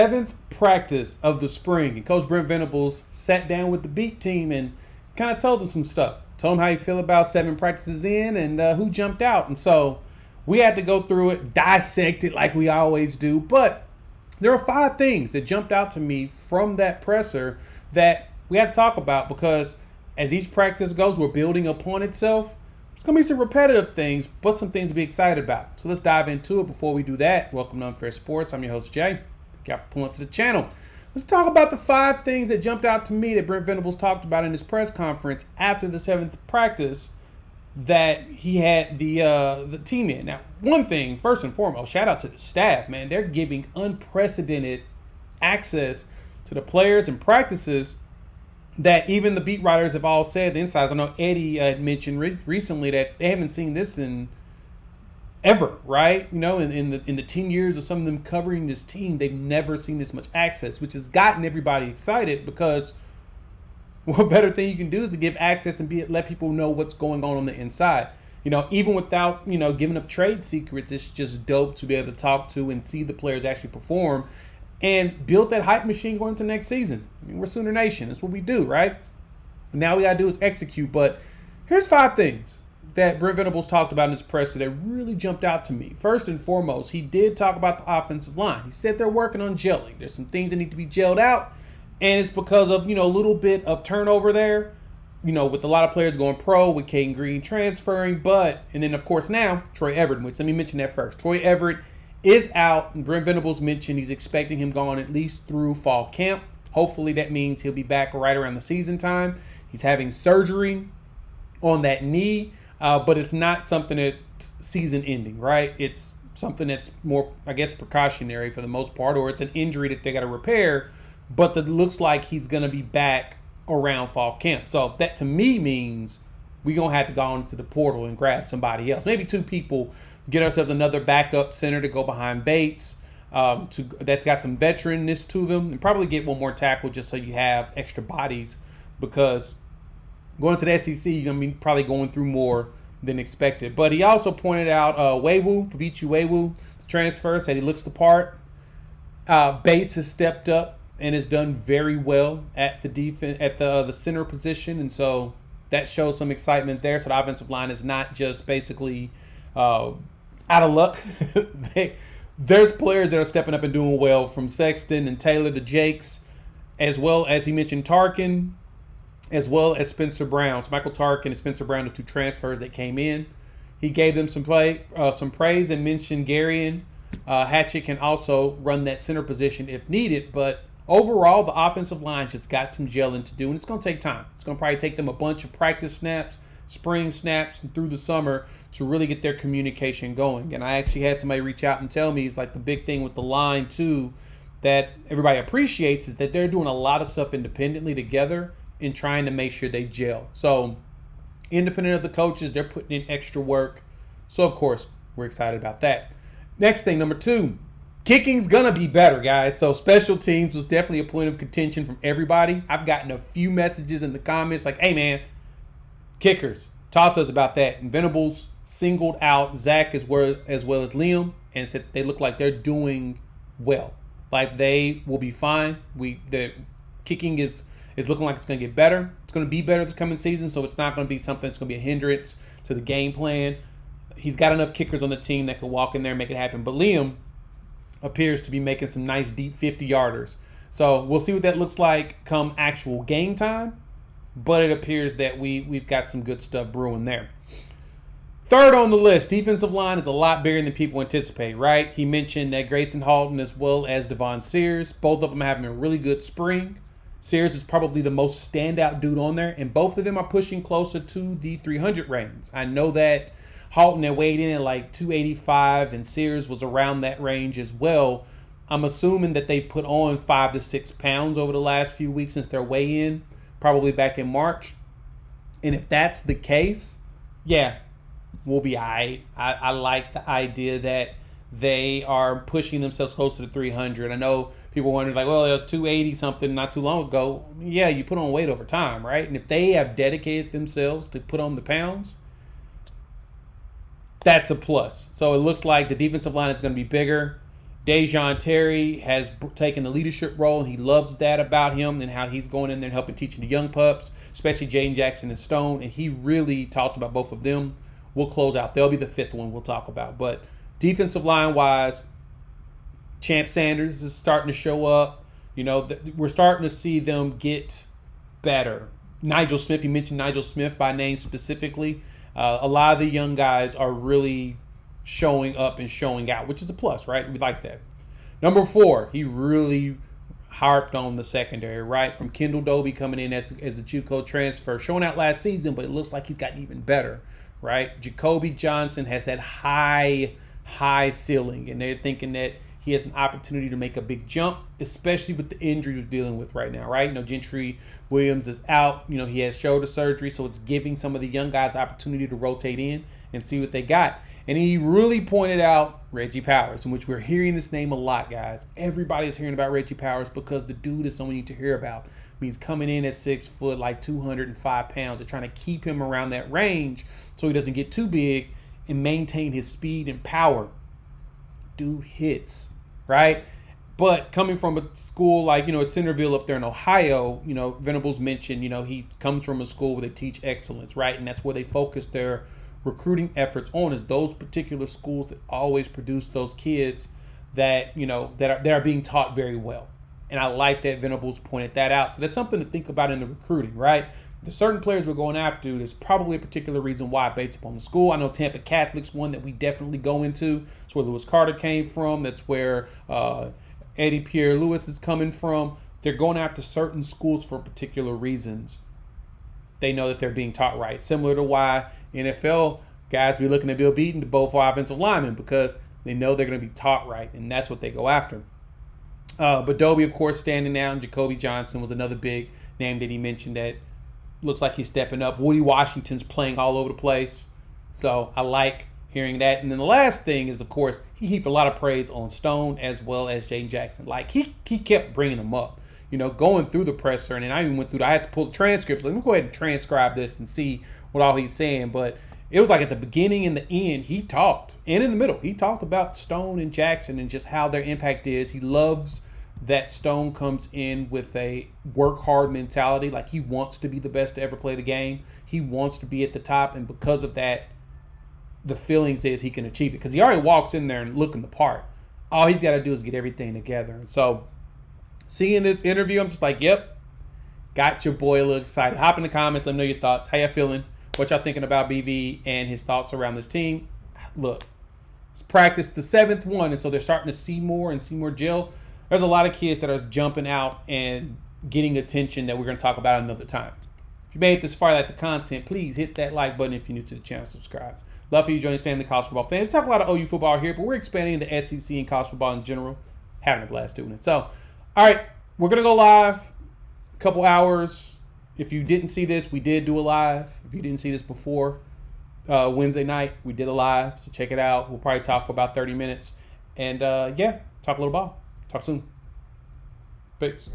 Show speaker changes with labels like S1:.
S1: Seventh practice of the spring, and Coach Brent Venable sat down with the beat team and kind of told them some stuff. Told them how you feel about 7 practices in and who jumped out. And so we had to go through it, dissect it like we always do. But there are 5 things that jumped out to me from that presser that we had to talk about, because as each practice goes, we're building upon itself. It's going to be some repetitive things, but some things to be excited about. So let's dive into it. Before we do that, welcome to Unfair Sports. I'm your host, Jay. Thank you for pulling up to the channel. Let's talk about the 5 things that jumped out to me that Brent Venables talked about in his press conference after the 7th practice that he had the team in. Now, one thing, first and foremost, shout out to the staff, man. They're giving unprecedented access to the players and practices that even the beat writers have all said, the insiders. I know Eddie had mentioned recently that they haven't seen this in ever, right? You know, in the 10 years of some of them covering this team, they've never seen this much access, which has gotten everybody excited, because what better thing you can do is to give access and let people know what's going on the inside. You know, even without, giving up trade secrets, it's just dope to be able to talk to and see the players actually perform and build that hype machine going into next season. I mean, we're Sooner Nation. That's what we do, right? Now we got to do is execute. But here's 5 things that Brent Venables talked about in his presser that really jumped out to me. First and foremost, he did talk about the offensive line. He said they're working on gelling. There's some things that need to be gelled out, and it's because of, a little bit of turnover there, with a lot of players going pro, with Caden Green transferring, and then, of course, now, Troy Everett, which let me mention that first. Troy Everett is out, and Brent Venables mentioned he's expecting him gone at least through fall camp. Hopefully that means he'll be back right around the season time. He's having surgery on that knee. But it's not something that's season ending, right? It's something that's more, I guess, precautionary for the most part, or it's an injury that they got to repair, but that looks like he's going to be back around fall camp. So that to me means we're going to have to go into the portal and grab somebody else. Maybe 2 people, get ourselves another backup center to go behind Bates, that's got some veteranness to them, and probably get one more tackle just so you have extra bodies, because going to the SEC, you're going to be probably going through more than expected. But he also pointed out Fabichi Wewu, the transfer, said he looks the part. Bates has stepped up and has done very well at the defense, at the center position, and so that shows some excitement there. So the offensive line is not just basically out of luck. There's players that are stepping up and doing well, from Sexton and Taylor to Jakes, as well as he mentioned Tarkin, as well as Spencer Brown. So Michael Tarkin and Spencer Brown, the 2 transfers that came in. He gave them some praise, and mentioned Garion Hatchett can also run that center position if needed. But overall, the offensive line just got some gelling to do, and it's going to take time. It's going to probably take them a bunch of practice snaps, spring snaps, and through the summer to really get their communication going. And I actually had somebody reach out and tell me, it's like the big thing with the line too that everybody appreciates is that they're doing a lot of stuff independently together in trying to make sure they gel. So independent of the coaches, they're putting in extra work. So, of course, we're excited about that. Next thing, number 2, kicking's going to be better, guys. So special teams was definitely a point of contention from everybody. I've gotten a few messages in the comments like, hey, man, kickers, talk to us about that. And Venables singled out Zach as well as Liam and said they look like they're doing well. Like they will be fine. The kicking is looking like it's going to get better. It's going to be better this coming season, so it's not going to be something that's going to be a hindrance to the game plan. He's got enough kickers on the team that could walk in there and make it happen. But Liam appears to be making some nice deep 50-yarders. So we'll see what that looks like come actual game time. But it appears that we've got some good stuff brewing there. Third on the list, defensive line is a lot bigger than people anticipate, right? He mentioned that Grayson Halton as well as Devon Sears, both of them having a really good spring. Sears is probably the most standout dude on there, and both of them are pushing closer to the 300 range. I know that Halton had weighed in at like 285, and Sears was around that range as well. I'm assuming that they've put on 5 to 6 pounds over the last few weeks since their weigh-in, probably back in March. And if that's the case, yeah, we'll be all right. I like the idea that they are pushing themselves close to the 300. I know people wondered, like, well, 280 something not too long ago. Yeah, you put on weight over time, right? And if they have dedicated themselves to put on the pounds, that's a plus. So it looks like the defensive line is going to be bigger. Dejon Terry has taken the leadership role, and he loves that about him and how he's going in there and helping teaching the young pups, especially Jaden Jackson and Stone. And he really talked about both of them. We'll close out. They'll be the fifth one we'll talk about. But defensive line-wise, Champ Sanders is starting to show up. We're starting to see them get better. Nigel Smith, you mentioned Nigel Smith by name specifically. A lot of the young guys are really showing up and showing out, which is a plus, right? We like that. Number 4, he really harped on the secondary, right? From Kendall Dobie coming in as the JUCO transfer, showing out last season, but it looks like he's gotten even better, right? Jacoby Johnson has that high ceiling, and they're thinking that he has an opportunity to make a big jump, especially with the injury we're dealing with right now, right? Gentry Williams is out. He has shoulder surgery, so it's giving some of the young guys opportunity to rotate in and see what they got. And he really pointed out Reggie Powers, in which we're hearing this name a lot, guys. Everybody's hearing about Reggie Powers because the dude is someone you need to hear about. He's coming in at 6 foot, like 205 pounds. They're trying to keep him around that range so he doesn't get too big and maintain his speed and power. Dude hits, right? But coming from a school like, at Centerville up there in Ohio, Venables mentioned, he comes from a school where they teach excellence, right? And that's where they focus their recruiting efforts on, is those particular schools that always produce those kids that, that are being taught very well. And I like that Venables pointed that out. So that's something to think about in the recruiting, right? The certain players we're going after, there's probably a particular reason why based upon the school. I know Tampa Catholic's one that we definitely go into. It's where Lewis Carter came from. That's where Eddie Pierre Lewis is coming from. They're going after certain schools for particular reasons. They know that they're being taught right. Similar to why NFL guys be looking at Bill Beaton to both offensive linemen, because they know they're going to be taught right, and that's what they go after. But Dobie, of course, standing out, and Jacoby Johnson was another big name that he mentioned that looks like he's stepping up. Woody Washington's playing all over the place. So I like hearing that. And then the last thing is, of course, he heaped a lot of praise on Stone as well as Jaden Jackson. Like, he kept bringing them up, going through the presser. And then I even went through, I had to pull the transcript. Let me go ahead and transcribe this and see what all he's saying. But it was like at the beginning and the end, he talked. And in the middle, he talked about Stone and Jackson and just how their impact is. He loves that Stone comes in with a work hard mentality. Like, he wants to be the best to ever play the game. He wants to be at the top. And because of that, the feelings is he can achieve it. Because he already walks in there and looking the part. All he's got to do is get everything together. And so seeing this interview, I'm just like, yep, got your boy a little excited. Hop in the comments. Let me know your thoughts. How you feeling? What y'all thinking about BV and his thoughts around this team? Look, it's practice the 7th one. And so they're starting to see more and see more gel. There's a lot of kids that are jumping out and getting attention that we're going to talk about another time. If you made it this far, like the content, please hit that like button. If you're new to the channel, subscribe. Love for you to join this family of college football fans. We talk a lot of OU football here, but we're expanding the SEC and college football in general. Having a blast doing it. So, all right, we're going to go live a couple hours. If you didn't see this, we did do a live. If you didn't see this before Wednesday night, we did a live. So check it out. We'll probably talk for about 30 minutes. And, yeah, talk a little ball. Talk soon. Peace.